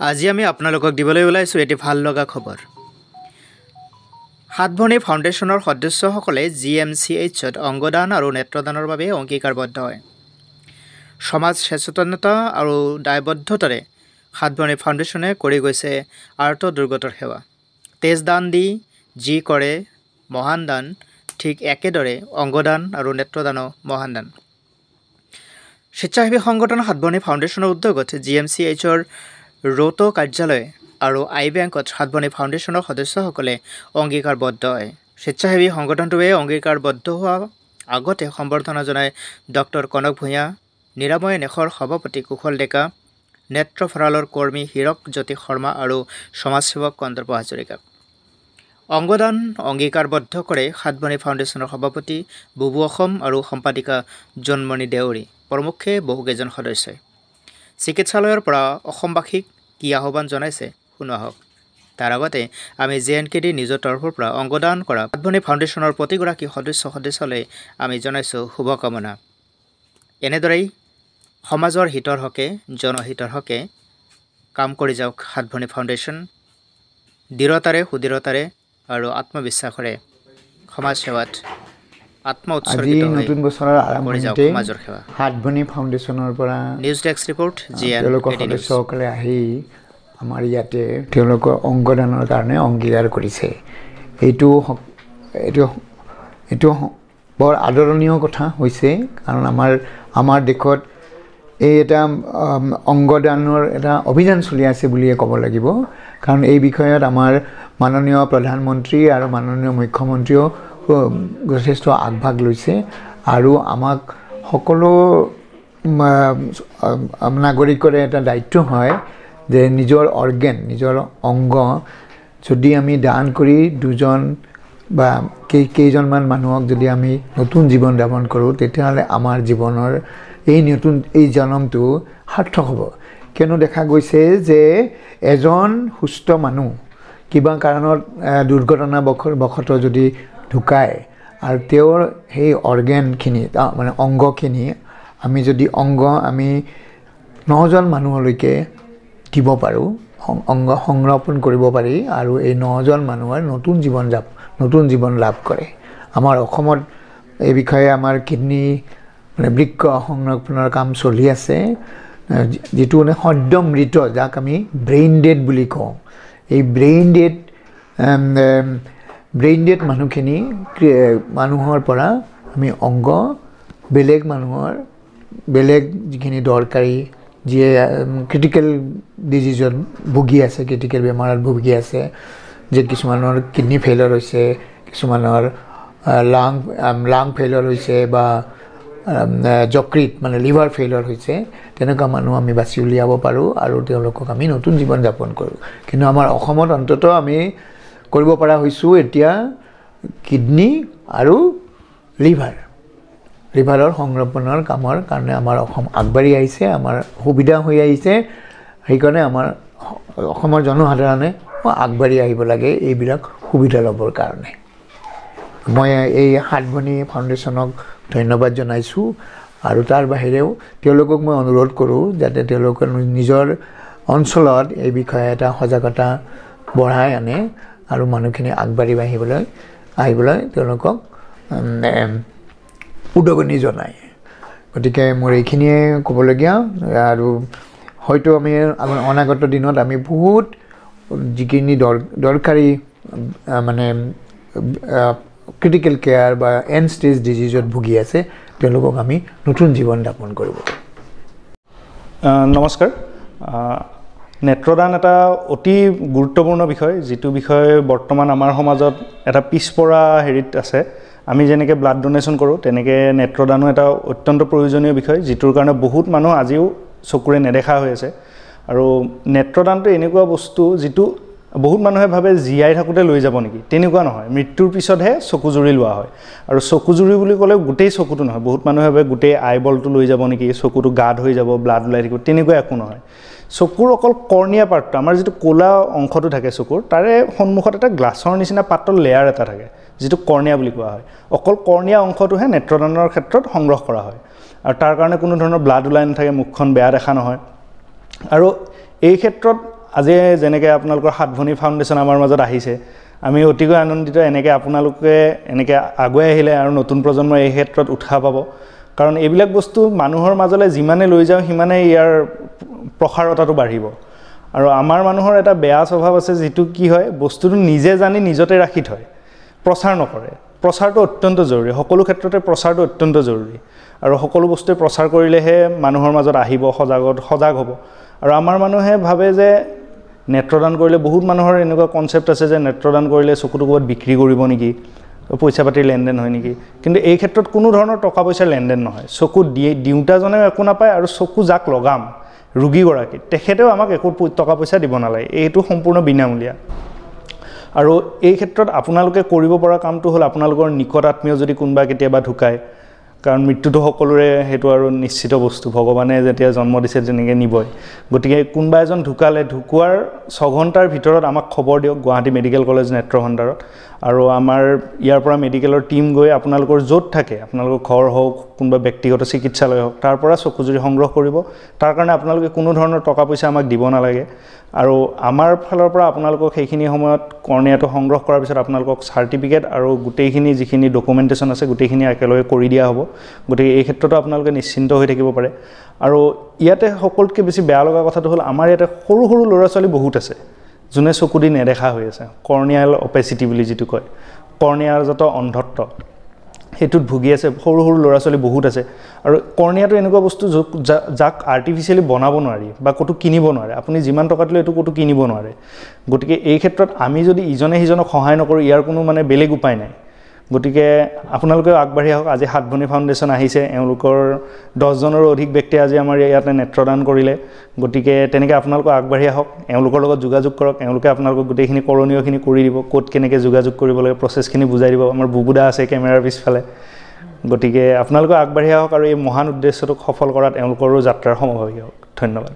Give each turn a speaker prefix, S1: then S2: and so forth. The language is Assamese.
S1: আজি আমি আপোনালোকক দিবলৈ ওলাইছোঁ এটি ভাল লগা খবৰ। সাতভনী ফাউণ্ডেশ্যনৰ সদস্যসকলে GMCHত অংগদান আৰু নেত্ৰদানৰ বাবে অংগীকাৰবদ্ধ হয়। সমাজ সচেতনতা আৰু দায়বদ্ধতাৰে সাতভনী ফাউণ্ডেশ্যনে কৰি গৈছে আৰ্ত দুৰ্গতৰ সেৱা। তেজ দান দি যি কৰে মহান দান, ঠিক একেদৰে অংগদান আৰু নেত্ৰদানো মহান দান। স্বেচ্ছাসেৱী সংগঠন সাতভনী ফাউণ্ডেশ্যনৰ উদ্যোগত GMCHৰ ৰোট কাৰ্যালয় আৰু আই বেংকত সাতভনী ফাউণ্ডেশ্যনৰ সদস্যসকলে অংগীকাৰবদ্ধ হয়। স্বেচ্ছাসেৱী সংগঠনটোৱে অংগীকাৰবদ্ধ হোৱাৰ আগতে সম্বৰ্ধনা জনায় ডক্টৰ কনক ভূঞা, নিৰাময় নেশৰ সভাপতি কুশল ডেকা, নেত্ৰ ভঁৰালৰ কৰ্মী হীৰক জ্যোতি শৰ্মা আৰু সমাজসেৱক কন্দৰ্প হাজৰিকাক। অংগদান অংগীকাৰবদ্ধ কৰে সাতভনী ফাউণ্ডেশ্যনৰ সভাপতি বুবু অসম আৰু সম্পাদিকা জোনমণি দেউৰী প্ৰমুখ্যে বহুকেইজন সদস্যই। চিকিৎসালয়ৰ পৰা অসমবাসীক কি আহ্বান জনাইছে শুনো আহক। তাৰ আগতে আমি JNKD নিজৰ তৰফৰ পৰা অংগদান কৰা সাতভনী ফাউণ্ডেশ্যনৰ প্ৰতিগৰাকী সদস্যলৈ আমি জনাইছোঁ শুভকামনা। এনেদৰেই সমাজৰ হিতৰ হকে জনহিতৰ হকে কাম কৰি যাওক সাতভনী ফাউণ্ডেশ্যন। দৃঢ়তাৰে সুদৃঢ়তাৰে আৰু আত্মবিশ্বাসৰে সমাজ সেৱাত
S2: আজি নতুন বছৰৰ আৰম্ভণিতে সাতভনী ফাউণ্ডেশ্যনৰ পৰা
S1: নিউজ ডেস্ক ৰিপৰ্ট
S2: তেওঁলোকৰ সদস্যসকলে আহি আমাৰ ইয়াতে তেওঁলোকৰ অংগদানৰ কাৰণে অংগীকাৰ কৰিছে। এইটো বৰ আদৰণীয় কথা হৈছে, কাৰণ আমাৰ দেশত এই এটা অংগদানৰ এটা অভিযান চলি আছে বুলিয়ে ক'ব লাগিব। কাৰণ এই বিষয়ত আমাৰ মাননীয় প্ৰধানমন্ত্ৰী আৰু মাননীয় মুখ্যমন্ত্ৰীও যথেষ্ট আগভাগ লৈছে আৰু আমাক সকলো নাগৰিকৰে এটা দায়িত্ব হয় যে নিজৰ অৰ্গেন, নিজৰ অংগ যদি আমি দান কৰি দুজন বা কেইজনমান মানুহক যদি আমি নতুন জীৱন যাপন কৰোঁ, তেতিয়াহ'লে আমাৰ জীৱনৰ এই জনমটো সাৰ্থক হ'ব। কিয়নো দেখা গৈছে যে এজন সুস্থ মানুহ কিবা কাৰণত দুৰ্ঘটনা বশতঃ যদি ঢুকায় আৰু তেওঁৰ সেই অৰ্গেনখিনি মানে অংগখিনি আমি যদি আমি 9জন মানুহলৈকে দিব পাৰোঁ, অংগ সংৰক্ষণ কৰিব পাৰি আৰু এই 9জন মানুহৰ নতুন জীৱন লাভ কৰে। আমাৰ অসমত এই বিষয়ে আমাৰ কিডনী মানে বৃক্ক সংৰক্ষণৰ কাম চলি আছে, যিটো মানে সদ্য মৃত, যাক আমি ব্ৰেইন ডেড বুলি কওঁ। এই ব্ৰেইন ডেড মানুহৰ পৰা আমি অংগ বেলেগ যিখিনি দৰকাৰী, যিয়ে ক্ৰিটিকেল ডিজিজত ভুগি আছে, ক্ৰিটিকেল বেমাৰত ভুগি আছে, যে কিছুমানৰ কিডনী ফেইলিয়ৰ হৈছে, কিছুমানৰ লাং ফেইলিয়ৰ হৈছে বা যকৃত মানে লিভাৰ ফেইলিয়ৰ হৈছে, তেনেকুৱা মানুহ আমি বাছি উলিয়াব পাৰোঁ আৰু তেওঁলোকক আমি নতুন জীৱন যাপন কৰোঁ। কিন্তু আমাৰ অসমত অন্ততঃ আমি কৰিব পৰা হৈছোঁ এতিয়া কিডনী আৰু লিভাৰৰ সংৰক্ষণৰ কামৰ কাৰণে আমাৰ অসম আগবাঢ়ি আহিছে, আমাৰ সুবিধা হৈ আহিছে। সেইকাৰণে আমাৰ অসমৰ জনসাধাৰণে আগবাঢ়ি আহিব লাগে এইবিলাক সুবিধা ল'বৰ কাৰণে। মই এই সাতভনী ফাউণ্ডেশ্যনক ধন্যবাদ জনাইছোঁ আৰু তাৰ বাহিৰেও তেওঁলোকক মই অনুৰোধ কৰোঁ যাতে তেওঁলোকে নিজৰ অঞ্চলত এই বিষয়ে এটা সজাগতা বঢ়াই আনে আৰু মানুহখিনি আগবাঢ়ি আহিবলৈ তেওঁলোকক উদগনি জনায়। গতিকে মোৰ এইখিনিয়ে ক'বলগীয়া। আৰু হয়তো আমি অনাগত দিনত আমি বহুত যিখিনি দৰকাৰী মানে ক্ৰিটিকেল কেয়াৰ বা এণ্ড ষ্টেজ ডিজিজত ভুগি আছে, তেওঁলোকক আমি নতুন জীৱন যাপন কৰিব।
S3: নমস্কাৰ। নেত্ৰদান এটা অতি গুৰুত্বপূৰ্ণ বিষয়, যিটো বিষয় বৰ্তমান আমাৰ সমাজত এটা পিছপৰা হেৰিত আছে। আমি যেনেকৈ ব্লাড ডোনেশ্যন কৰোঁ, তেনেকৈ নেত্ৰদানো এটা অত্যন্ত প্ৰয়োজনীয় বিষয়, যিটোৰ কাৰণে বহুত মানুহ আজিও চকুৰে নেদেখা হৈ আছে। আৰু নেত্ৰদানটো এনেকুৱা বস্তু যিটো বহুত মানুহে ভাবে জীয়াই থাকোঁতে লৈ যাব নেকি, তেনেকুৱা নহয়। মৃত্যুৰ পিছতহে চকুজুৰি লোৱা হয়। আৰু চকুজুৰি বুলি ক'লে গোটেই চকুটো নহয়। বহুত মানুহে ভাবে গোটেই আইবলটো লৈ যাব নেকি, চকুটো গাঢ় হৈ যাব, ব্লাড ওলাই থাকিব, তেনেকুৱা একো নহয়। চকুৰ অকল কৰ্ণিয়া পাৰ্টটো, আমাৰ যিটো ক'লা অংশটো থাকে চকুৰ, তাৰে সন্মুখত এটা গ্লাছৰ নিচিনা পাতল লেয়াৰ এটা থাকে, যিটো কৰ্ণিয়া বুলি কোৱা হয়। অকল কৰ্ণিয়া অংশটোহে নেত্ৰদানৰ ক্ষেত্ৰত সংগ্ৰহ কৰা হয় আৰু তাৰ কাৰণে কোনো ধৰণৰ ব্লাড ওলাই নাথাকে, মুখখন বেয়া দেখা নহয়। আৰু এই ক্ষেত্ৰত আজি যেনেকৈ আপোনালোকৰ সাতভনী ফাউণ্ডেশ্যন আমাৰ মাজত আহিছে, আমি অতিকৈ আনন্দিত। এনেকৈ আপোনালোকে এনেকৈ আগুৱাই আহিলে আৰু নতুন প্ৰজন্মৰ এই ক্ষেত্ৰত উৎসাহ পাব, কাৰণ এইবিলাক বস্তু মানুহৰ মাজলৈ যিমানে লৈ যাওঁ সিমানে ইয়াৰ প্ৰসাৰতাটো বাঢ়িব। আৰু আমাৰ মানুহৰ এটা বেয়া স্বভাৱ আছে, যিটো কি হয়, বস্তুটো নিজে জানি নিজতে ৰাখি থয়, প্ৰচাৰ নকৰে। প্ৰচাৰটো অত্যন্ত জৰুৰী, সকলো ক্ষেত্ৰতে প্ৰচাৰটো অত্যন্ত জৰুৰী। আৰু সকলো বস্তুৱে প্ৰচাৰ কৰিলেহে মানুহৰ মাজত আহিব, সজাগ হ'ব। আৰু আমাৰ মানুহে ভাবে যে নেত্ৰদান কৰিলে, বহুত মানুহৰ এনেকুৱা কনচেপ্ট আছে যে নেত্ৰদান কৰিলে চকুটো ক'ৰবাত বিক্ৰী কৰিব নেকি, পইচা পাতিৰ লেনদেন হয় নেকি। কিন্তু এই ক্ষেত্ৰত কোনো ধৰণৰ টকা পইচাৰ লেনদেন নহয়। চকু দিওঁতাজনেও একো নাপায়, আৰু চকু যাক লগাম ৰোগীগৰাকী, তেখেতেও আমাক একো টকা পইচা দিব নালাগে। এইটো সম্পূৰ্ণ বিনামূলীয়া। আৰু এই ক্ষেত্ৰত আপোনালোকে কৰিব পৰা কামটো হ'ল, আপোনালোকৰ নিকট আত্মীয় যদি কোনোবা কেতিয়াবা ঢুকায়, কাৰণ মৃত্যুটো সকলোৰে সেইটো আৰু নিশ্চিত বস্তু, ভগৱানে যেতিয়া জন্ম দিছে তেনেকৈ নিবই। গতিকে কোনোবা এজন ঢুকালে, ঢুকোৱাৰ 6 ঘণ্টাৰ ভিতৰত আমাক খবৰ দিয়ক গুৱাহাটী মেডিকেল কলেজ নেত্ৰভাণ্ডাৰত। আৰু আমাৰ ইয়াৰ পৰা মেডিকেলৰ টীম গৈ আপোনালোকৰ য'ত থাকে, আপোনালোকৰ ঘৰ হওক, কোনোবা ব্যক্তিগত চিকিৎসালয় হওক, তাৰ পৰা চকুজুৰি সংগ্ৰহ কৰিব। তাৰ কাৰণে আপোনালোকে কোনো ধৰণৰ টকা পইচা আমাক দিব নালাগে। আৰু আমাৰ ফালৰ পৰা আপোনালোকক সেইখিনি সময়ত কৰ্ণিয়াটো সংগ্ৰহ কৰাৰ পিছত আপোনালোকক চাৰ্টিফিকেট আৰু গোটেইখিনি যিখিনি ডকুমেণ্টেশ্যন আছে গোটেইখিনি একেলগে কৰি দিয়া হ'ব। গতিকে এই ক্ষেত্ৰতো আপোনালোকে নিশ্চিন্ত হৈ থাকিব পাৰে। আৰু ইয়াতে সকলোতকৈ বেছি বেয়া লগা কথাটো হ'ল, আমাৰ ইয়াতে সৰু সৰু ল'ৰা ছোৱালী বহুত আছে যোনে চকু দি নেদেখা হৈ আছে, কৰ্ণিয়াল অপেচিটি বুলি যিটো কয়, কৰ্ণিয়াজাত অন্ধত্ব, সেইটোত ভুগি আছে সৰু সৰু ল'ৰা ছোৱালী বহুত আছে। আৰু কৰ্ণিয়াটো এনেকুৱা বস্তু যাক আৰ্টিফিচিয়েলি বনাব নোৱাৰি বা ক'তো কিনিব নোৱাৰে। আপুনি যিমান টকা দিলেও এইটো ক'তো কিনিব নোৱাৰে। গতিকে এই ক্ষেত্ৰত আমি যদি ইজনে সিজনক সহায় নকৰোঁ, ইয়াৰ কোনো মানে বেলেগ উপায় নাই। গতিকে আপোনালোকে আগবাঢ়ি আহক। আজি সাতভনী ফাউণ্ডেশ্যন আহিছে, এওঁলোকৰ 10জনৰো অধিক ব্যক্তিয়ে আজি আমাৰ ইয়াতে নেত্ৰদান কৰিলে। গতিকে তেনেকৈ আপোনালোকে আগবাঢ়ি আহক, এওঁলোকৰ লগত যোগাযোগ কৰক। এওঁলোকে আপোনালোকক গোটেইখিনি কৰণীয়খিনি কৰি দিব, ক'ত কেনেকৈ যোগাযোগ কৰিব লাগে প্ৰচেছখিনি বুজাই দিব। আমাৰ বুবুদা আছে কেমেৰাৰ পিছফালে। গতিকে আপোনালোকে আগবাঢ়ি আহক আৰু এই মহান উদ্দেশ্যটোক সফল কৰাত এওঁলোকৰো যাত্ৰাৰ সমভাগী হওক। ধন্যবাদ।